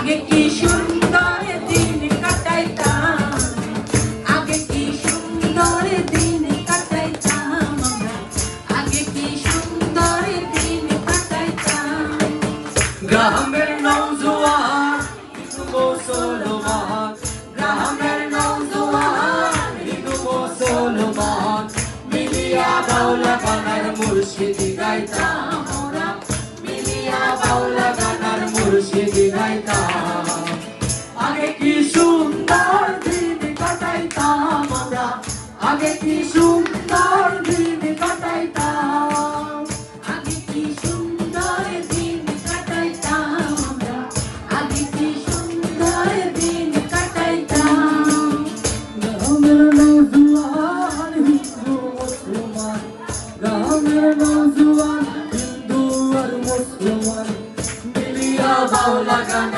আগে কি সুন্দর দিন কাটাইতাম, আগে কি সুন্দর দিন কাটাইতাম আমরা, আগে কি সুন্দর দিন কাটাইতাম। গ্রামের নওজোয়ান হিন্দু মুসলমান, গ্রামের নওজোয়ান হিন্দু মুসলমান মিলিয়া বাউলা গানার মুর্শিদি গাইতাম আমরা, মিলিয়া বাউলা গানার মুর্শিদি গাইতাম। আগে কি সুন্দর দিন কাটাইতাম আমরা, আগে কি সুন্দর দিন কাটাইতাম। আগে কি সুন্দর দিন কাটাইতাম আমরা, আগে কি সুন্দর দিন কাটাইতাম। গ্রামের নওজোয়ান হিন্দু মুসলমান, গ্রামের নওজোয়ান হিন্দু আর মুসলমান মিলিয়া বাউলা গান